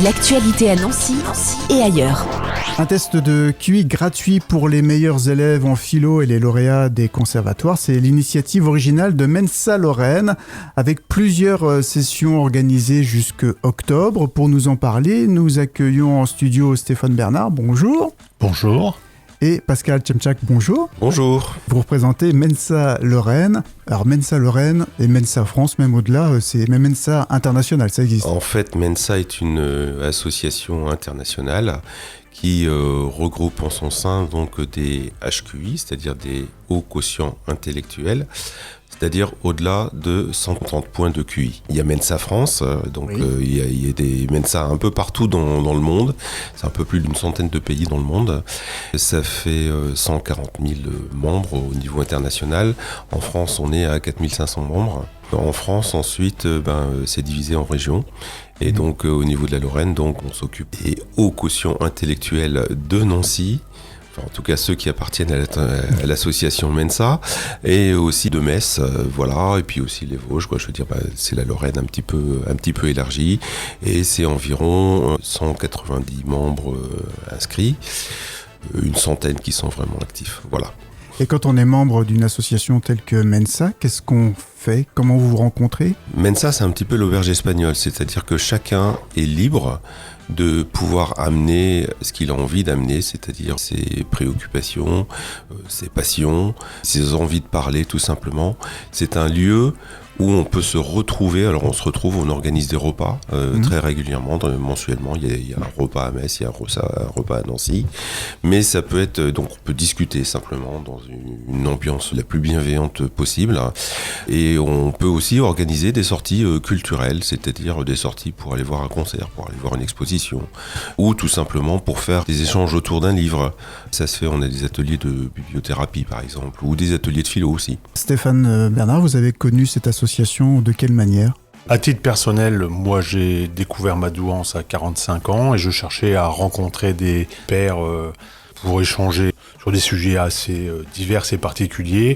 L'actualité à Nancy et ailleurs. Un test de QI gratuit pour les meilleurs élèves en philo et les lauréats des conservatoires, c'est l'initiative originale de Mensa Lorraine, avec plusieurs sessions organisées jusqu'à octobre. Pour nous en parler, nous accueillons en studio Stéphane Bernard, bonjour. Bonjour. Et Pascal Tchemchak, bonjour. Bonjour. Vous représentez Mensa Lorraine. Alors Mensa Lorraine et Mensa France, même au-delà, c'est même Mensa International, ça existe. En fait, Mensa est une association internationale qui regroupe en son sein donc des HQI, c'est-à-dire des hauts quotients intellectuels, c'est-à-dire au-delà de 130 points de QI. Il y a Mensa France, donc oui. Il y a des Mensa un peu partout dans le monde, c'est un peu plus d'une centaine de pays dans le monde. Ça fait 140 000 membres au niveau international. En France, on est à 4 500 membres. En France, ensuite, c'est divisé en régions. Et donc, au niveau de la Lorraine, donc, on s'occupe des hauts quotients intellectuels de Nancy, en tout cas ceux qui appartiennent à l'association Mensa, et aussi de Metz, voilà, et puis aussi les Vosges, quoi. Je veux dire, c'est la Lorraine un petit peu élargie, et c'est environ 190 membres inscrits, une centaine qui sont vraiment actifs, voilà. Et quand on est membre d'une association telle que Mensa, qu'est-ce qu'on fait ? Comment vous vous rencontrez ? Mensa, c'est un petit peu l'auberge espagnole, c'est-à-dire que chacun est libre de pouvoir amener ce qu'il a envie d'amener, c'est-à-dire ses préoccupations, ses passions, ses envies de parler tout simplement. C'est un lieu où on peut se retrouver. Alors on se retrouve, on organise des repas très régulièrement, mensuellement. Il y a un repas à Metz, il y a un repas à Nancy. Mais ça peut être, donc on peut discuter simplement dans une ambiance la plus bienveillante possible. Et on peut aussi organiser des sorties culturelles, c'est-à-dire des sorties pour aller voir un concert, pour aller voir une exposition, ou tout simplement pour faire des échanges autour d'un livre. Ça se fait, on a des ateliers de bibliothérapie par exemple, ou des ateliers de philo aussi. Stéphane Bernard, vous avez connu cette association de quelle manière ? À titre personnel, moi j'ai découvert ma douance à 45 ans et je cherchais à rencontrer des pairs pour échanger sur des sujets assez divers et particuliers.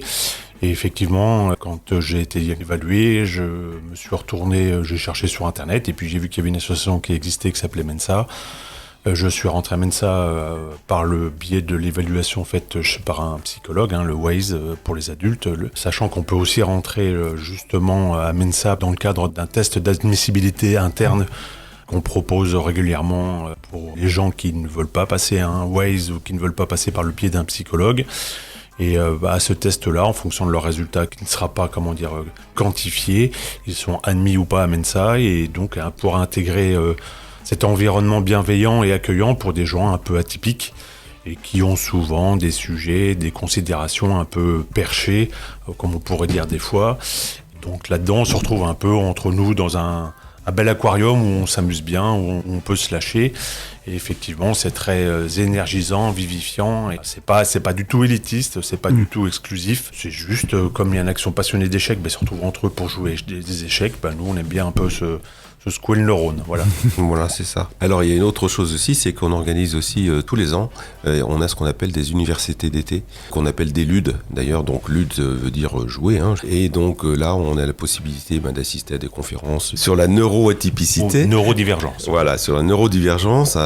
Et effectivement, quand j'ai été évalué, je me suis retourné, j'ai cherché sur Internet et puis j'ai vu qu'il y avait une association qui existait qui s'appelait Mensa. Je suis rentré à Mensa par le biais de l'évaluation faite par un psychologue, le WAIS pour les adultes, sachant qu'on peut aussi rentrer justement à Mensa dans le cadre d'un test d'admissibilité interne qu'on propose régulièrement pour les gens qui ne veulent pas passer un WAIS ou qui ne veulent pas passer par le biais d'un psychologue. Et à ce test-là, en fonction de leur résultat qui ne sera pas, quantifié, ils sont admis ou pas à Mensa et donc pour intégrer cet environnement bienveillant et accueillant pour des gens un peu atypiques et qui ont souvent des sujets, des considérations un peu perchées, comme on pourrait dire des fois. Donc là-dedans, on se retrouve un peu entre nous dans un bel aquarium où on s'amuse bien, où on peut se lâcher. Et effectivement, c'est très énergisant, vivifiant. Et c'est pas du tout élitiste, c'est pas du tout exclusif. C'est juste, comme il y a une action passionnée d'échecs, se retrouvent entre eux pour jouer des échecs. Nous, on aime bien un peu se secouer le neurone, voilà. Voilà, c'est ça. Alors, il y a une autre chose aussi, c'est qu'on organise aussi tous les ans, on a ce qu'on appelle des universités d'été, qu'on appelle des LUD. D'ailleurs, donc LUD veut dire jouer. Et donc là, on a la possibilité d'assister à des conférences sur la neuroatypicité. Neurodivergence. Voilà, sur la neurodivergence,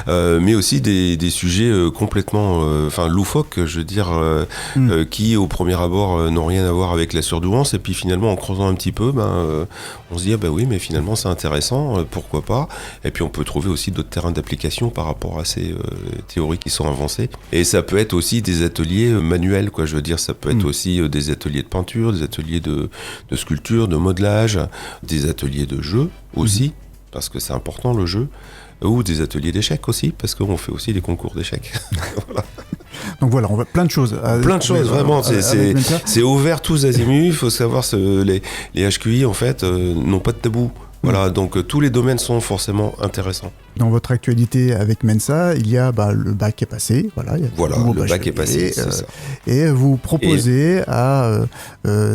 mais aussi des sujets complètement loufoques, je veux dire, qui au premier abord n'ont rien à voir avec la surdouance. Et puis finalement, en creusant un petit peu, on se dit, oui, mais finalement, c'est intéressant, pourquoi pas. Et puis on peut trouver aussi d'autres terrains d'application par rapport à ces théories qui sont avancées. Et ça peut être aussi des ateliers manuels, quoi. Je veux dire, ça peut être aussi des ateliers de peinture, des ateliers de sculpture, de modelage, des ateliers de jeu aussi, parce que c'est important le jeu, ou des ateliers d'échecs aussi, parce qu'on fait aussi des concours d'échecs. Voilà. Donc voilà, on voit plein de choses. Plein de choses, vraiment. C'est ouvert tous azimuts. Il faut savoir, les HQI, en fait, n'ont pas de tabou. Voilà, donc tous les domaines sont forcément intéressants. Dans votre actualité avec Mensa, il y a le bac est passé. Voilà, le bac est passé, c'est ça. Et vous proposez à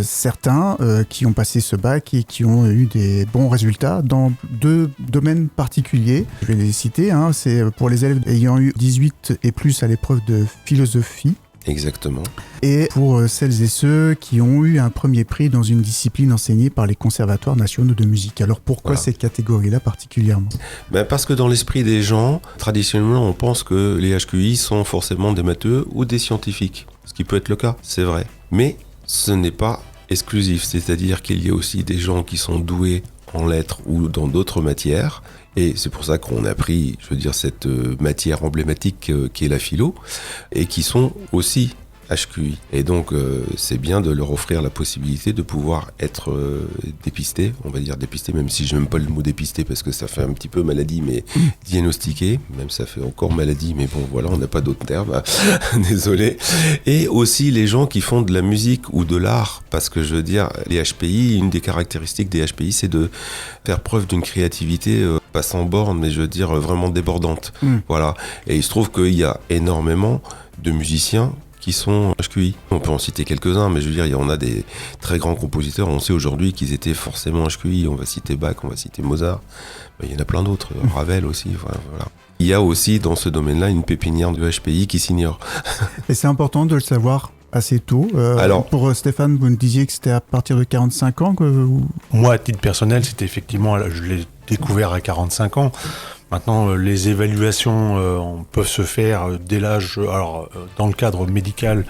certains qui ont passé ce bac et qui ont eu des bons résultats dans 2 domaines particuliers. Je vais les citer. C'est pour les élèves ayant eu 18 et plus à l'épreuve de philosophie. Exactement. Et pour celles et ceux qui ont eu un premier prix dans une discipline enseignée par les conservatoires nationaux de musique. Alors pourquoi cette catégorie-là particulièrement ? Parce que dans l'esprit des gens, traditionnellement, on pense que les HQI sont forcément des matheux ou des scientifiques. Ce qui peut être le cas, c'est vrai. Mais ce n'est pas exclusif, c'est-à-dire qu'il y a aussi des gens qui sont doués en lettres ou dans d'autres matières. Et c'est pour ça qu'on a pris, cette matière emblématique qui est la philo, et qui sont aussi HQI. Et donc, c'est bien de leur offrir la possibilité de pouvoir être dépistés, on va dire dépistés, même si je n'aime pas le mot dépisté parce que ça fait un petit peu maladie, mais diagnostiqué, même ça fait encore maladie, mais bon, voilà, on n'a pas d'autres termes, désolé. Et aussi les gens qui font de la musique ou de l'art, parce que les HPI, une des caractéristiques des HPI, c'est de faire preuve d'une créativité pas sans borne, mais vraiment débordante. Voilà. Et il se trouve qu'il y a énormément de musiciens qui sont HQI. On peut en citer quelques-uns, mais il y en a des très grands compositeurs. On sait aujourd'hui qu'ils étaient forcément HQI. On va citer Bach, on va citer Mozart. Il y en a plein d'autres. Ravel aussi. Voilà. Il y a aussi dans ce domaine-là une pépinière de HPI qui s'ignore. Et c'est important de le savoir assez tôt. Alors, pour Stéphane, vous me disiez que c'était à partir de 45 ans que... Moi, à titre personnel, c'était effectivement... Je l'ai découvert à 45 ans. Maintenant, les évaluations peuvent se faire dès l'âge... Alors, dans le cadre médical,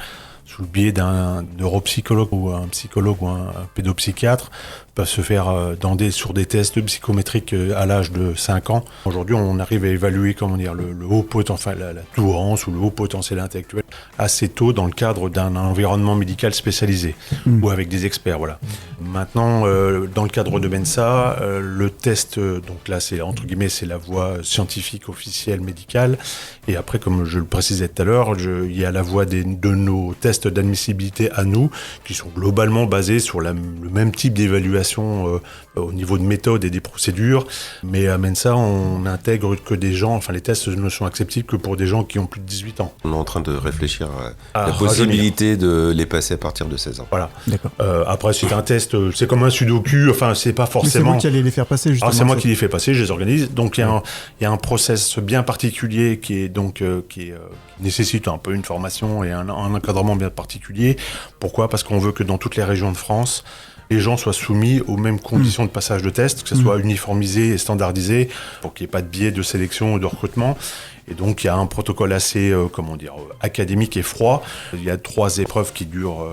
sous le biais d'un neuropsychologue ou un psychologue ou un pédopsychiatre, peuvent se faire sur des tests psychométriques à l'âge de 5 ans. Aujourd'hui, on arrive à évaluer le haut potentiel, la douance ou le haut potentiel intellectuel assez tôt dans le cadre d'un environnement médical spécialisé ou avec des experts. Voilà. Maintenant, dans le cadre de Mensa, le test, donc là, c'est entre guillemets, c'est la voie scientifique officielle médicale. Et après, comme je le précisais tout à l'heure, il y a la voie de nos tests d'admissibilité à nous, qui sont globalement basés sur le même type d'évaluation au niveau de méthode et des procédures, mais à Mensa, on n'intègre que des gens, les tests ne sont acceptables que pour des gens qui ont plus de 18 ans. On est en train de réfléchir à la possibilité de les passer à partir de 16 ans. Voilà. D'accord. Après, c'est un test, c'est comme un sudoku, c'est pas forcément... Mais c'est moi qui allais les faire passer, justement. C'est moi qui les fais passer, je les organise. Donc, il y a un process bien particulier qui nécessite un peu une formation et un encadrement bien particulier. Pourquoi ? Parce qu'on veut que dans toutes les régions de France, les gens soient soumis aux mêmes conditions de passage de test, que ce soit uniformisé et standardisé, pour qu'il n'y ait pas de biais de sélection ou de recrutement. Et donc, il y a un protocole assez, académique et froid. Il y a 3 épreuves qui durent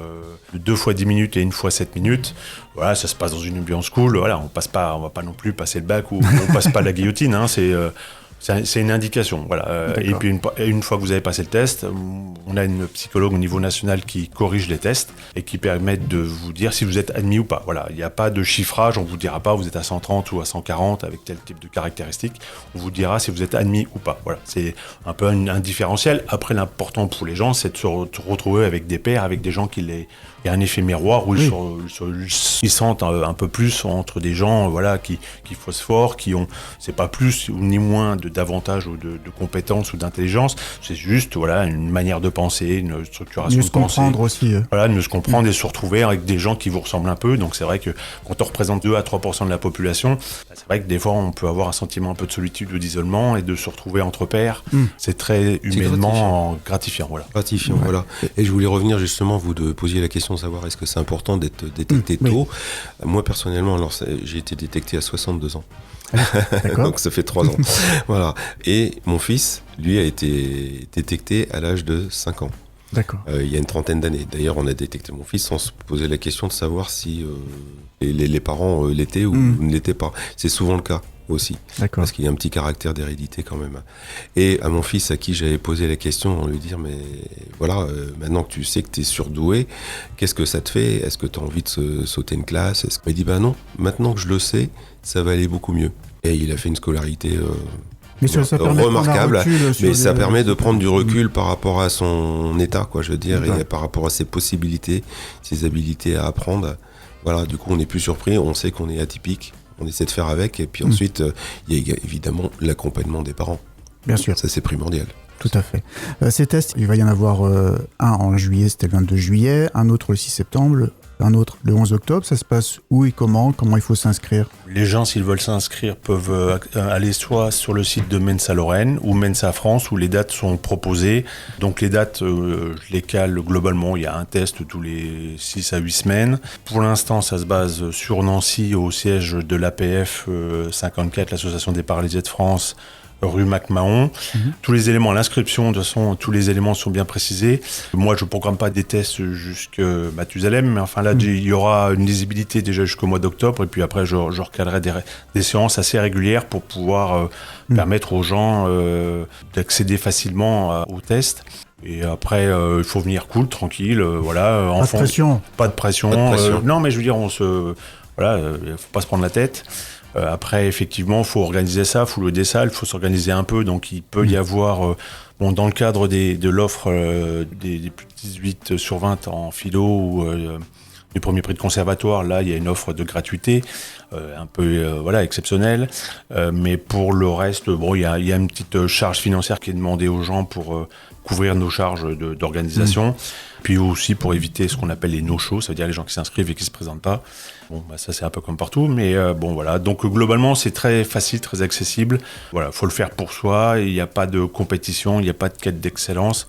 2 fois 10 minutes et 1 fois 7 minutes. Voilà, ça se passe dans une ambiance cool. Voilà, on va pas non plus passer le bac ou on passe pas la guillotine, hein, c'est une indication, voilà. Et puis une fois que vous avez passé le test, on a une psychologue au niveau national qui corrige les tests et qui permettent de vous dire si vous êtes admis ou pas. Voilà, il n'y a pas de chiffrage, on vous dira pas vous êtes à 130 ou à 140 avec tel type de caractéristiques. On vous dira si vous êtes admis ou pas. Voilà, c'est un peu un différentiel. Après, l'important pour les gens, c'est de se retrouver avec des pairs, avec des gens il y a un effet miroir où ils sentent un peu plus entre des gens qui phosphorent, c'est pas plus ni moins davantage ou de compétences ou d'intelligence, c'est juste une manière de penser, une structuration de pensée. Mieux se comprendre aussi. Mieux se comprendre et se retrouver avec des gens qui vous ressemblent un peu. Donc c'est vrai que quand on représente 2 à 3% de la population, c'est vrai que des fois on peut avoir un sentiment un peu de solitude ou d'isolement et de se retrouver entre pairs. C'est très humainement gratifiant. Gratifiant, voilà. Et je voulais revenir justement, vous de posiez la question de savoir est-ce que c'est important d'être détecté tôt. Moi personnellement, j'ai été détecté à 62 ans. Donc ça fait 3 ans. Voilà. Et mon fils, lui, a été détecté à l'âge de 5 ans. D'accord. Il y a une trentaine d'années. D'ailleurs, on a détecté mon fils sans se poser la question de savoir si les parents l'étaient ou ne l'étaient pas. C'est souvent le cas aussi. D'accord. Parce qu'il y a un petit caractère d'hérédité quand même. Et à mon fils, à qui j'avais posé la question, on lui dit mais voilà, maintenant que tu sais que tu es surdoué, qu'est-ce que ça te fait ? Est-ce que tu as envie de sauter une classe ? Il dit non, maintenant que je le sais, ça va aller beaucoup mieux. Et il a fait une scolarité remarquable, mais ça permet de prendre du recul par rapport à son état, et par rapport à ses possibilités, ses habilités à apprendre. Voilà, du coup, on n'est plus surpris, on sait qu'on est atypique, on essaie de faire avec, et puis ensuite, il y a évidemment l'accompagnement des parents. Bien sûr. Ça, c'est primordial. Tout à fait. Ces tests, il va y en avoir un en juillet, c'était le 22 juillet, un autre le 6 septembre, un autre le 11 octobre. Ça se passe où et comment il faut s'inscrire? Les gens, s'ils veulent s'inscrire, peuvent aller soit sur le site de Mensa Lorraine ou Mensa France, où les dates sont proposées. Donc les dates, je les cale globalement. Il y a un test tous les 6 à 8 semaines. Pour l'instant, ça se base sur Nancy, au siège de l'APF 54, l'Association des paralysés de France, rue MacMahon. Tous les éléments, l'inscription, de toute façon, tous les éléments sont bien précisés. Moi, je ne programme pas des tests jusqu'à Mathusalem, mais enfin là, il y aura une lisibilité déjà jusqu'au mois d'octobre, et puis après, je recadrerai des séances assez régulières pour pouvoir permettre aux gens d'accéder facilement aux tests. Et après, il faut venir cool, tranquille, voilà. Pas de pression. Pas de pression. Pas de pression. Non, mais je veux dire, voilà, il ne faut pas se prendre la tête. Après, effectivement, il faut organiser ça, il faut louer des salles, il faut s'organiser un peu. Donc, il peut y avoir, dans le cadre de l'offre des plus de 18 sur 20 en philo ou du premier prix de conservatoire, là, il y a une offre de gratuité, un peu exceptionnelle. Mais pour le reste, il y a une petite charge financière qui est demandée aux gens pour couvrir nos charges d'organisation. Puis aussi pour éviter ce qu'on appelle les no-shows, ça veut dire les gens qui s'inscrivent et qui ne se présentent pas. Bon, ça c'est un peu comme partout, mais voilà. Donc globalement, c'est très facile, très accessible. Voilà, faut le faire pour soi. Il n'y a pas de compétition, il n'y a pas de quête d'excellence.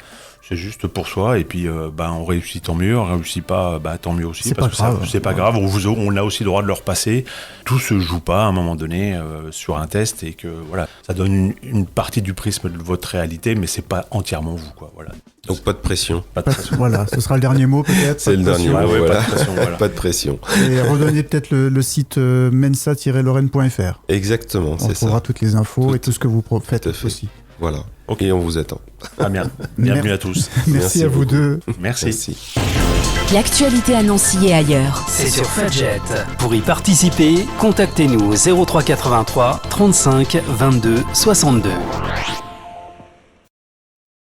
C'est juste pour soi, et puis on réussit tant mieux, on réussit pas, tant mieux aussi, c'est parce pas que grave. c'est pas grave, on a aussi le droit de le repasser. Tout se joue pas à un moment donné sur un test, et que voilà, ça donne une partie du prisme de votre réalité, mais c'est pas entièrement vous, quoi. Voilà. Donc pas de pression. Pas de pression. Voilà, ce sera le dernier mot peut-être. C'est le dernier mot, Ouais, voilà. pas de pression, voilà. Pas de pression. Et redonnez peut-être le site mensa-lorraine.fr. Exactement, On c'est trouvera ça. toutes les infos et tout ce que vous faites Tout à fait. aussi. Voilà. Ok. Et on vous attend. Très bien. Bienvenue à tous. Merci à vous beaucoup. deux. Merci. L'actualité à Nancy et ailleurs. C'est sur Fudget. Pour y participer, contactez-nous au 03 83 35 22 62.